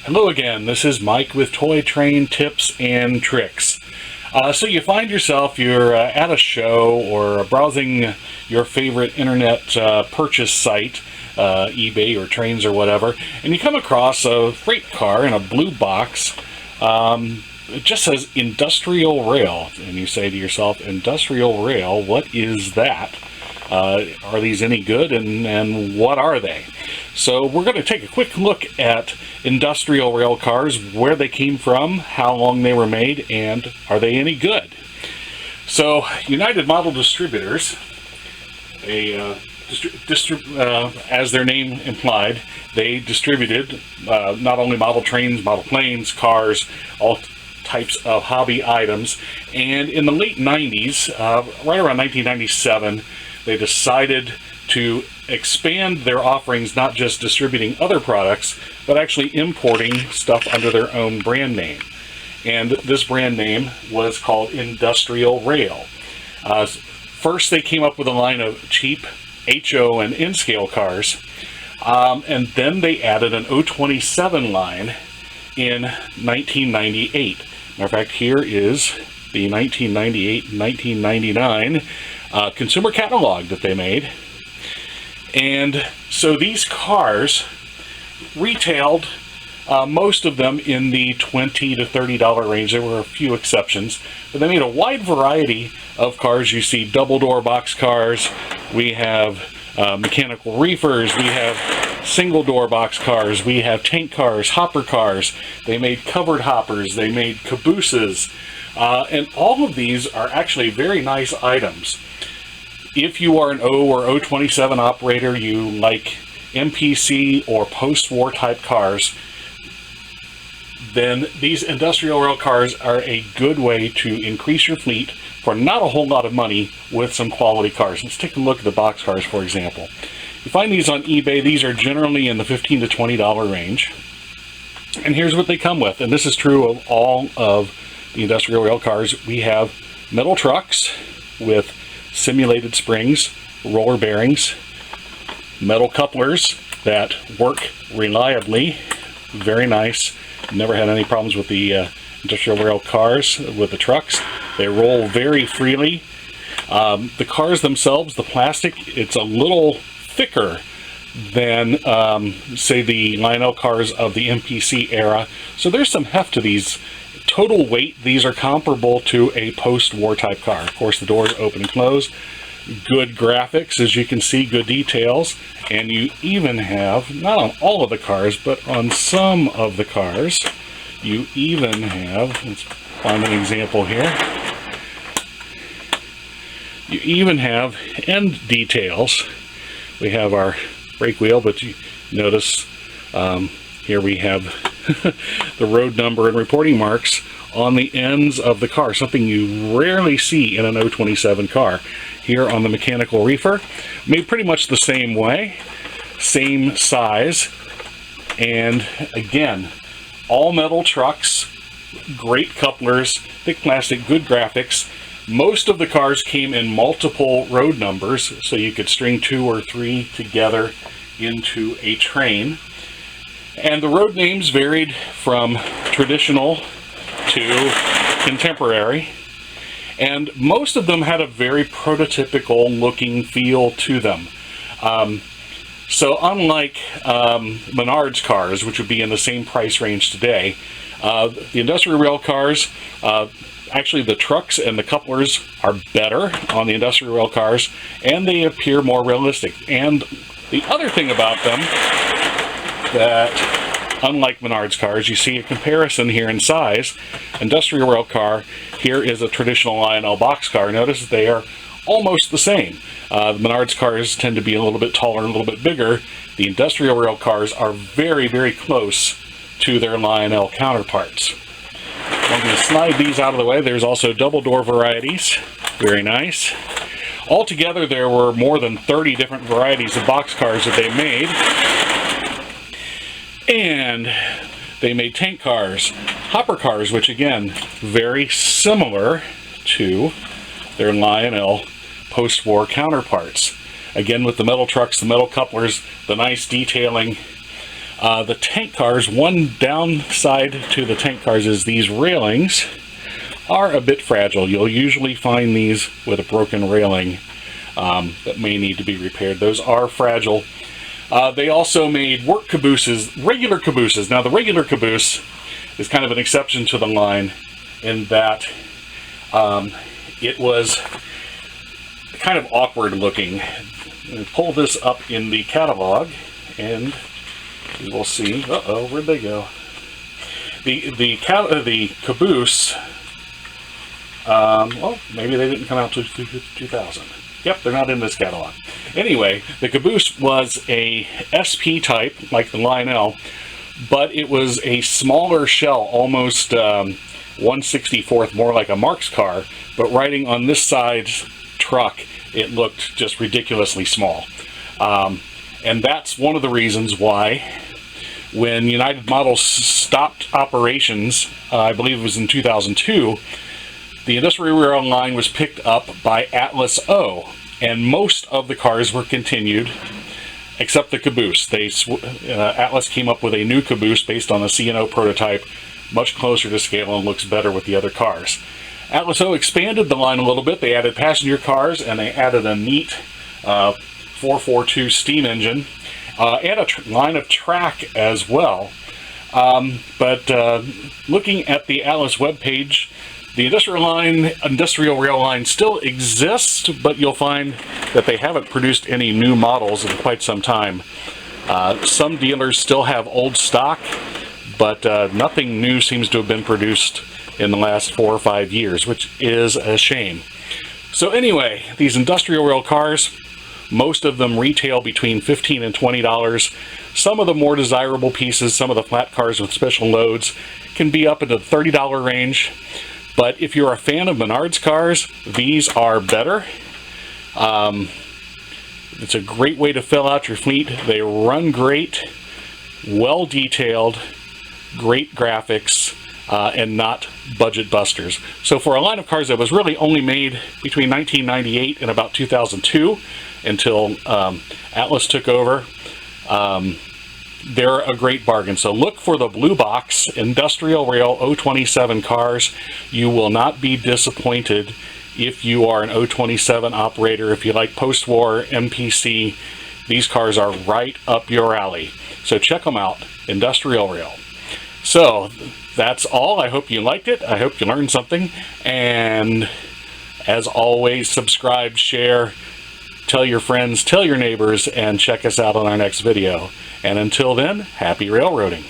Hello again, this is Mike with Toy Train Tips and Tricks. So you find yourself, you're at a show or browsing your favorite internet purchase site, eBay or Trains or whatever, and you come across a freight car in a blue box. It just says industrial rail, and you say to yourself, industrial rail, what is that? Are these any good, and what are they? So we're going to take a quick look at industrial rail cars, where they came from, how long they were made, and are they any good? So United Model Distributors, as their name implied, they distributed not only model trains, model planes, cars, all types of hobby items. And in the late 90s, right around 1997, they decided to expand their offerings, not just distributing other products, but actually importing stuff under their own brand name. And this brand name was called Industrial Rail. First, they came up with a line of cheap HO and N-scale cars, and then they added an 027 line in 1998. Matter of fact, here is the 1998-1999 consumer catalog that they made. And so these cars retailed, most of them in the $20 to $30 range. There were a few exceptions, but they made a wide variety of cars. You see double door box cars, we have mechanical reefers, we have single door box cars, we have tank cars, hopper cars. They made covered hoppers, they made cabooses, and all of these are actually very nice items. If you are an O or 027 operator, you like MPC or post-war type cars, then these industrial rail cars are a good way to increase your fleet for not a whole lot of money with some quality cars. Let's take a look at the box cars, for example. You find these on eBay. These are generally in the $15 to $20 range. And here's what they come with, and this is true of all of the industrial rail cars. We have metal trucks with simulated springs, roller bearings, metal couplers that work reliably, very nice. Never had any problems with the industrial rail cars, with the trucks. They roll very freely. The cars themselves, the plastic, it's a little thicker than, say, the Lionel cars of the MPC era. So there's some heft to these. Total weight, these are comparable to a post-war type car. Of course, the doors open and close. Good graphics, as you can see, good details. And you even have, not on all of the cars, but on some of the cars, you even have, let's find an example here, you even have end details. We have our brake wheel, but you notice here we have the road number and reporting marks on the ends of the car, something you rarely see in an 027 car. Here on the mechanical reefer, made pretty much the same way, same size, and again, all metal trucks, great couplers, thick plastic, good graphics. Most of the cars came in multiple road numbers, so you could string 2 or 3 together into a train. And the road names varied from traditional to contemporary. And most of them had a very prototypical looking feel to them. So unlike Menards cars, which would be in the same price range today, the industrial rail cars, actually the trucks and the couplers are better on the industrial rail cars, and they appear more realistic. And the other thing about them, that unlike Menards cars, you see a comparison here in size. Industrial rail car, here is a traditional Lionel box car. Notice they are almost the same. The Menards cars tend to be a little bit taller and a little bit bigger. The industrial rail cars are very, very close to their Lionel counterparts. I'm going to slide these out of the way. There's also double door varieties. Very nice. Altogether, there were more than 30 different varieties of box cars that they made. And they made tank cars, hopper cars, which again, very similar to their Lionel post-war counterparts. Again, with the metal trucks, the metal couplers, the nice detailing. The tank cars, one downside to the tank cars is these railings are a bit fragile. You'll usually find these with a broken railing that may need to be repaired. Those are fragile. They also made work cabooses, regular cabooses. Now the regular caboose is kind of an exception to the line in that it was kind of awkward looking. Pull this up in the catalog and you will see. Uh-oh, where'd they go? The caboose. Well, maybe they didn't come out to 2000. Yep, they're not in this catalog. Anyway, the caboose was a SP type, like the Lionel, but it was a smaller shell, almost 1/64th, more like a Marx car. But riding on this side's truck, it looked just ridiculously small. And that's one of the reasons why when United Models stopped operations, I believe it was in 2002, the industrial rail line was picked up by Atlas O, and most of the cars were continued except the caboose. Atlas came up with a new caboose based on the C&O prototype, much closer to scale and looks better with the other cars. Atlas O expanded the line a little bit. They added passenger cars and they added a neat 442 steam engine and a line of track as well. But looking at the Atlas webpage, the industrial rail line still exists, but you'll find that they haven't produced any new models in quite some time. Some dealers still have old stock, but nothing new seems to have been produced in the last 4 or 5 years, which is a shame. So anyway, these industrial rail cars, most of them retail between $15 and $20. Some of the more desirable pieces, some of the flat cars with special loads, can be up into the $30 range. But if you're a fan of Menards cars, these are better. It's a great way to fill out your fleet. They run great, well detailed, great graphics, and not budget busters. So for a line of cars that was really only made between 1998 and about 2002 until Atlas took over, they're a great bargain. So look for the blue box industrial rail 027 cars. You will not be disappointed if you are an 027 operator. If you like post-war MPC, these cars are right up your alley. So check them out, industrial rail. So that's all. I hope you liked it. I hope you learned something. And as always, subscribe, share, tell your friends, tell your neighbors, and check us out on our next video. And until then, happy railroading.